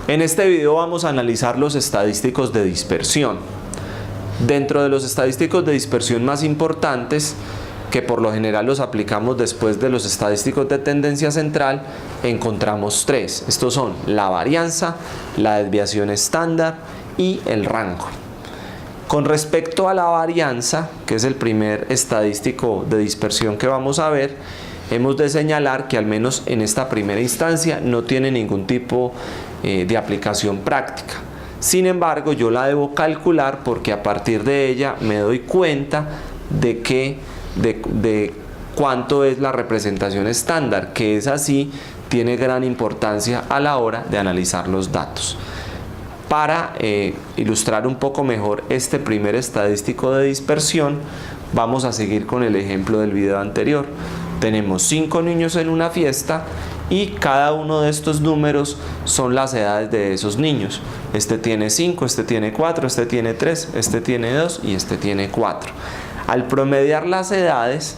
En este video vamos a analizar los estadísticos de dispersión. Dentro de los estadísticos de dispersión más importantes, que por lo general los aplicamos después de los estadísticos de tendencia central, encontramos tres. Estos son la varianza, la desviación estándar y el rango. Con respecto a la varianza, que es el primer estadístico de dispersión que vamos a ver, hemos de señalar que al menos en esta primera instancia no tiene ningún tipo de aplicación práctica. Sin embargo, yo la debo calcular porque a partir de ella me doy cuenta de cuánto es la representación estándar, que es así, tiene gran importancia a la hora de analizar los datos. Para ilustrar un poco mejor este primer estadístico de dispersión, vamos a seguir con el ejemplo del video anterior. Tenemos 5 niños en una fiesta y cada uno de estos números son las edades de esos niños. Este tiene 5, este tiene 4, este tiene 3, este tiene 2 y este tiene 4. Al promediar las edades,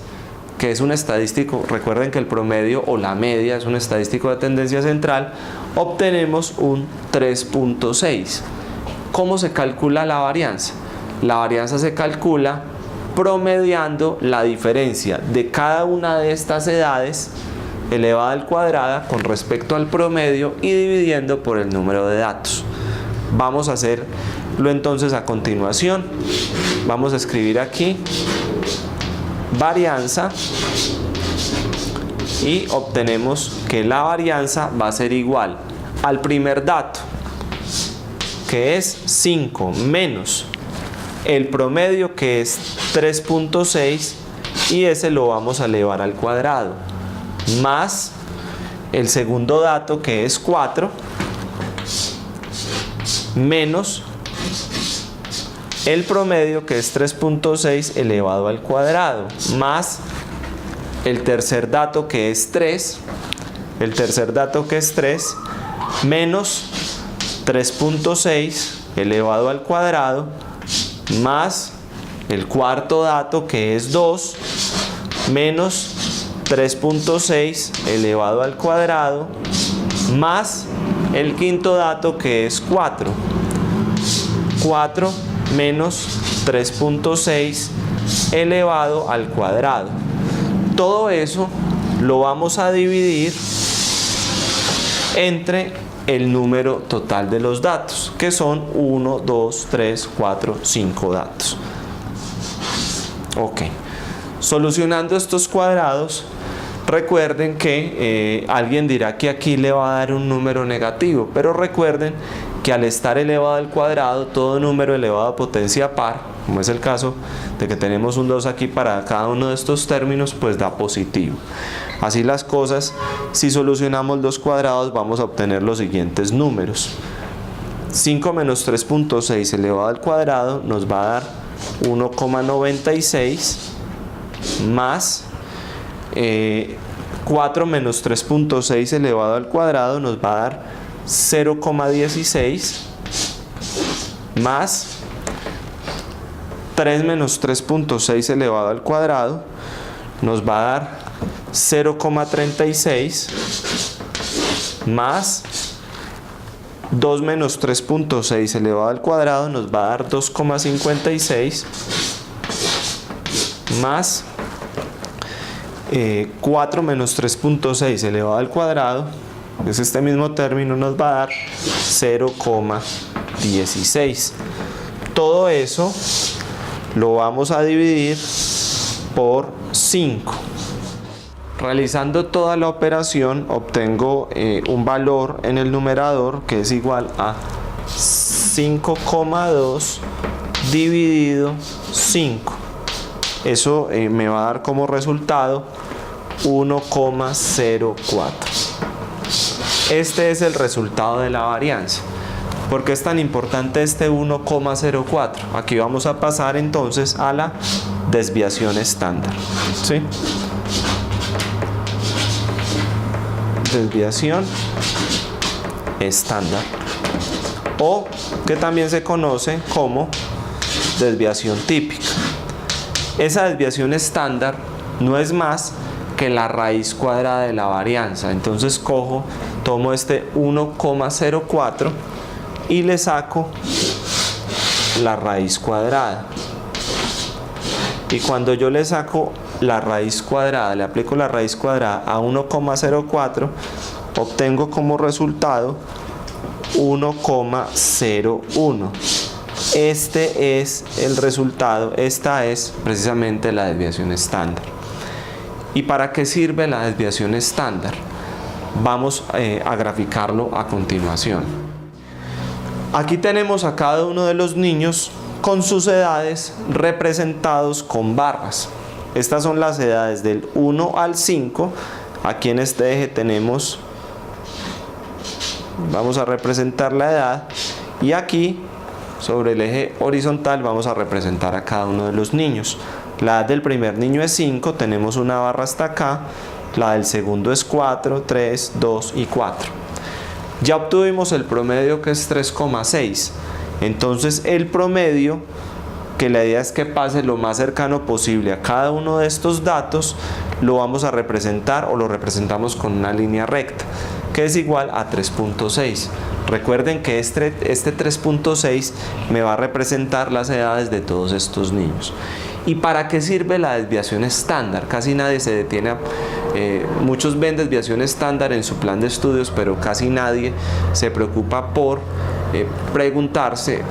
que es un estadístico, recuerden que el promedio o la media es un estadístico de tendencia central, obtenemos un 3.6. ¿Cómo se calcula la varianza? La varianza se calcula promediando la diferencia de cada una de estas edades elevada al cuadrada con respecto al promedio y dividiendo por el número de datos. Vamos a hacerlo entonces a continuación. Vamos a escribir aquí varianza y obtenemos que la varianza va a ser igual al primer dato, que es 5, menos el promedio, que es 3.6, y ese lo vamos a elevar al cuadrado, más el segundo dato, que es 4, menos el promedio, que es 3.6 elevado al cuadrado, más el tercer dato, que es 3, menos 3.6 elevado al cuadrado, más el cuarto dato, que es 2, menos 3.6 elevado al cuadrado, más el quinto dato, que es 4 menos 3.6 elevado al cuadrado. Todo eso lo vamos a dividir entre el número total de los datos, que son 1, 2, 3, 4, 5 datos. Ok. Solucionando estos cuadrados, recuerden que alguien dirá que aquí le va a dar un número negativo, pero recuerden que al estar elevado al cuadrado, todo número elevado a potencia par, como es el caso de que tenemos un 2 aquí para cada uno de estos términos, pues da positivo. Así las cosas, si solucionamos los cuadrados vamos a obtener los siguientes números. 5 menos 3.6 elevado al cuadrado nos va a dar 1,96 más 4 menos 3.6 elevado al cuadrado nos va a dar 0,16 más 3 menos 3.6 elevado al cuadrado nos va a dar 0,36 más 2 menos 3.6 elevado al cuadrado nos va a dar 2,56 más 4 menos 3.6 elevado al cuadrado, es este mismo término, nos va a dar 0,16. Todo eso lo vamos a dividir por 5. Realizando toda la operación obtengo un valor en el numerador que es igual a 5,2 dividido 5. Eso me va a dar como resultado 1,04. Este es el resultado de la varianza. ¿Por qué es tan importante este 1,04? Aquí vamos a pasar entonces a la desviación estándar. ¿Sí? Desviación estándar, o que también se conoce como desviación típica. Esa desviación estándar no es más que la raíz cuadrada de la varianza. Entonces tomo este 1,04 y le saco la raíz cuadrada. Y cuando yo le saco la raíz cuadrada, le aplico la raíz cuadrada a 1,04, obtengo como resultado 1,01. Este es el resultado, esta es precisamente la desviación estándar. ¿Y para qué sirve la desviación estándar? Vamos a graficarlo a continuación. Aquí tenemos a cada uno de los niños con sus edades representados con barras. Estas son las edades del 1 al 5. Aquí en este eje tenemos, vamos a representar la edad, y aquí sobre el eje horizontal vamos a representar a cada uno de los niños. La edad del primer niño es 5, tenemos una barra hasta acá. La del segundo es 4, 3, 2 y 4. Ya obtuvimos el promedio, que es 3,6. Entonces el promedio, que la idea es que pase lo más cercano posible a cada uno de estos datos, lo vamos a representar, o lo representamos con una línea recta, que es igual a 3,6. Recuerden que este 3,6 me va a representar las edades de todos estos niños. ¿Y para qué sirve la desviación estándar? Casi nadie se detiene muchos ven desviación estándar en su plan de estudios, pero casi nadie se preocupa por preguntarse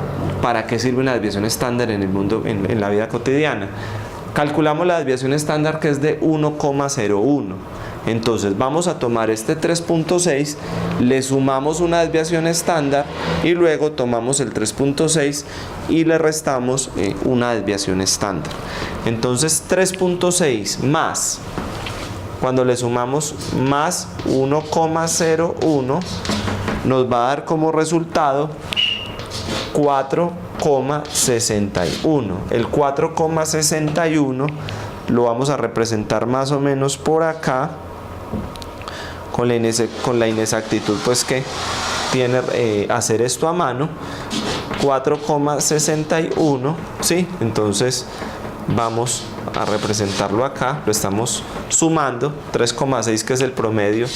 para qué sirve una desviación estándar en el mundo, en la vida cotidiana. Calculamos la desviación estándar, que es de 1,01. Entonces vamos a tomar este 3,6, le sumamos una desviación estándar y luego tomamos el 3,6 y le restamos una desviación estándar. Entonces 3,6 más, cuando le sumamos más 1,01, nos va a dar como resultado 4,61. El 4,61 lo vamos a representar más o menos por acá, con la inexactitud pues que tiene hacer esto a mano. 4,61, ¿sí? Entonces vamos a representarlo acá, lo estamos sumando. 3,6, que es el promedio,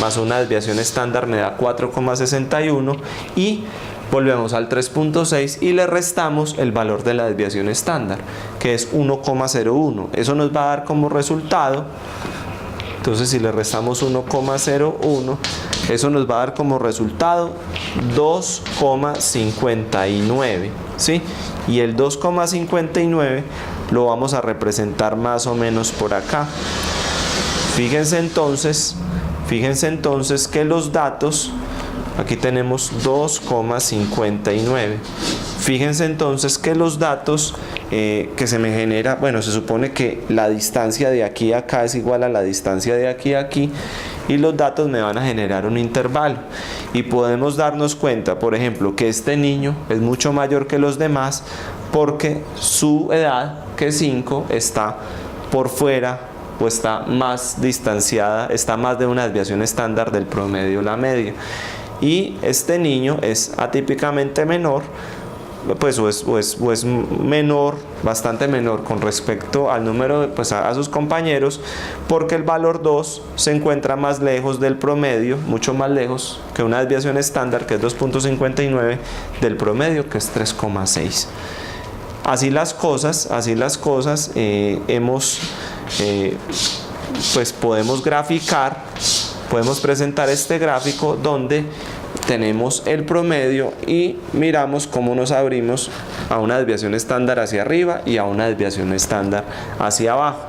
más una desviación estándar me da 4,61, y volvemos al 3,6 y le restamos el valor de la desviación estándar, que es 1,01. Eso nos va a dar como resultado, entonces si le restamos 1,01, eso nos va a dar como resultado 2,59, ¿sí? Y el 2,59 lo vamos a representar más o menos por acá. Fíjense entonces que los datos, aquí tenemos 2,59. Fíjense entonces que los datos que se me genera, bueno, se supone que la distancia de aquí a acá es igual a la distancia de aquí a aquí, y los datos me van a generar un intervalo. Y podemos darnos cuenta, por ejemplo, que este niño es mucho mayor que los demás porque su edad, que es 5, está por fuera, o está más distanciada, está más de una desviación estándar del promedio, la media. Y este niño es atípicamente menor, pues o es menor, bastante menor con respecto al número, pues a sus compañeros, porque el valor 2 se encuentra más lejos del promedio, mucho más lejos que una desviación estándar, que es 2,59, del promedio, que es 3,6. Así las cosas, pues podemos graficar, podemos presentar este gráfico donde tenemos el promedio y miramos cómo nos abrimos a una desviación estándar hacia arriba y a una desviación estándar hacia abajo.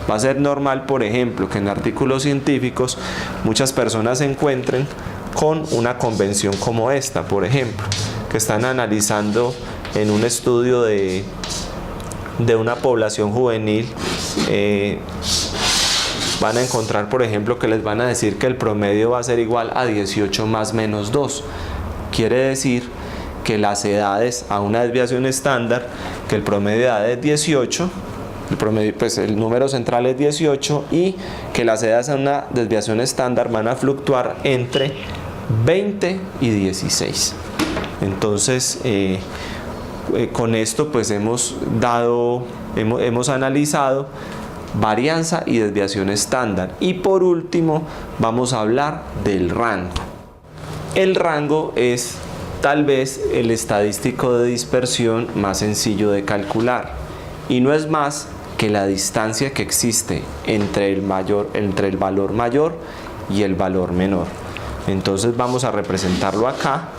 Va a ser normal, por ejemplo, que en artículos científicos muchas personas se encuentren con una convención como esta, por ejemplo, que están analizando en un estudio de una población juvenil. Van a encontrar, por ejemplo, que les van a decir que el promedio va a ser igual a 18 más menos 2. Quiere decir que las edades a una desviación estándar, que el promedio de edad es 18, pues el número central es 18, y que las edades a una desviación estándar van a fluctuar entre 20 y 16. Entonces, con esto pues hemos analizado varianza y desviación estándar. Y por último vamos a hablar del rango. El rango es tal vez el estadístico de dispersión más sencillo de calcular y no es más que la distancia que existe entre el valor mayor y el valor menor. Entonces vamos a representarlo acá.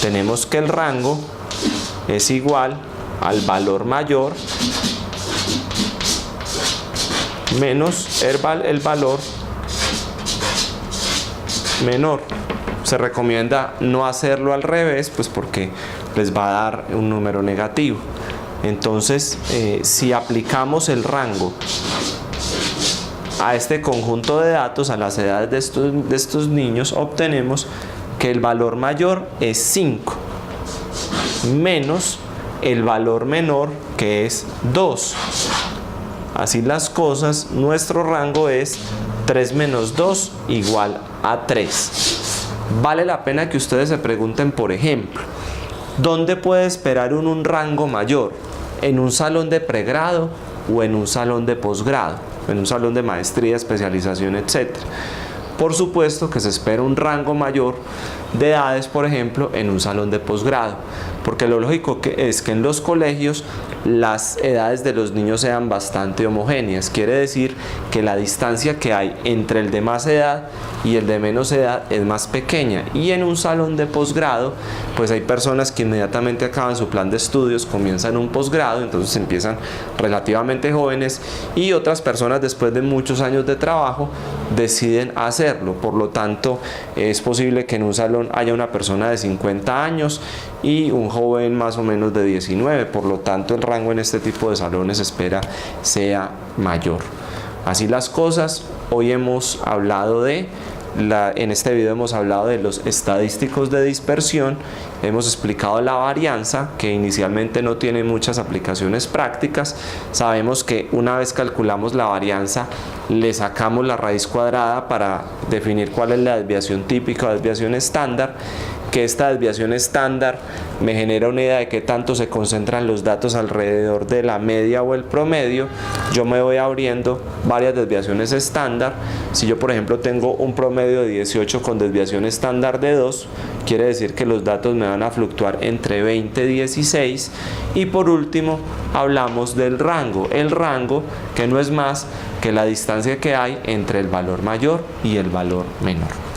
Tenemos que el rango es igual al valor mayor menos el valor menor. Se recomienda no hacerlo al revés, pues porque les va a dar un número negativo. Entonces, si aplicamos el rango a este conjunto de datos, a las edades de estos niños, obtenemos que el valor mayor es 5 menos el valor menor, que es 2. Así las cosas, nuestro rango es 3 menos 2 igual a 3. Vale la pena que ustedes se pregunten, por ejemplo, ¿dónde puede esperar un rango mayor? ¿En un salón de pregrado o en un salón de posgrado? En un salón de maestría, especialización, etc. Por supuesto que se espera un rango mayor de edades, por ejemplo, en un salón de posgrado, porque lo lógico es que en los colegios las edades de los niños sean bastante homogéneas. Quiere decir que la distancia que hay entre el de más edad y el de menos edad es más pequeña, y en un salón de posgrado pues hay personas que inmediatamente acaban su plan de estudios, comienzan un posgrado, entonces empiezan relativamente jóvenes, y otras personas después de muchos años de trabajo deciden hacerlo. Por lo tanto, es posible que en un salón haya una persona de 50 años y un joven más o menos de 19, por lo tanto el rango en este tipo de salones espera sea mayor. Así las cosas, hoy hemos hablado en este video hemos hablado de los estadísticos de dispersión, hemos explicado la varianza, que inicialmente no tiene muchas aplicaciones prácticas. Sabemos que una vez calculamos la varianza, le sacamos la raíz cuadrada para definir cuál es la desviación típica o desviación estándar, que esta desviación estándar me genera una idea de qué tanto se concentran los datos alrededor de la media o el promedio. Yo me voy abriendo varias desviaciones estándar. Si yo, por ejemplo, tengo un promedio de 18 con desviación estándar de 2, quiere decir que los datos me van a fluctuar entre 20 y 16. Y por último, hablamos del rango. El rango, que no es más que la distancia que hay entre el valor mayor y el valor menor.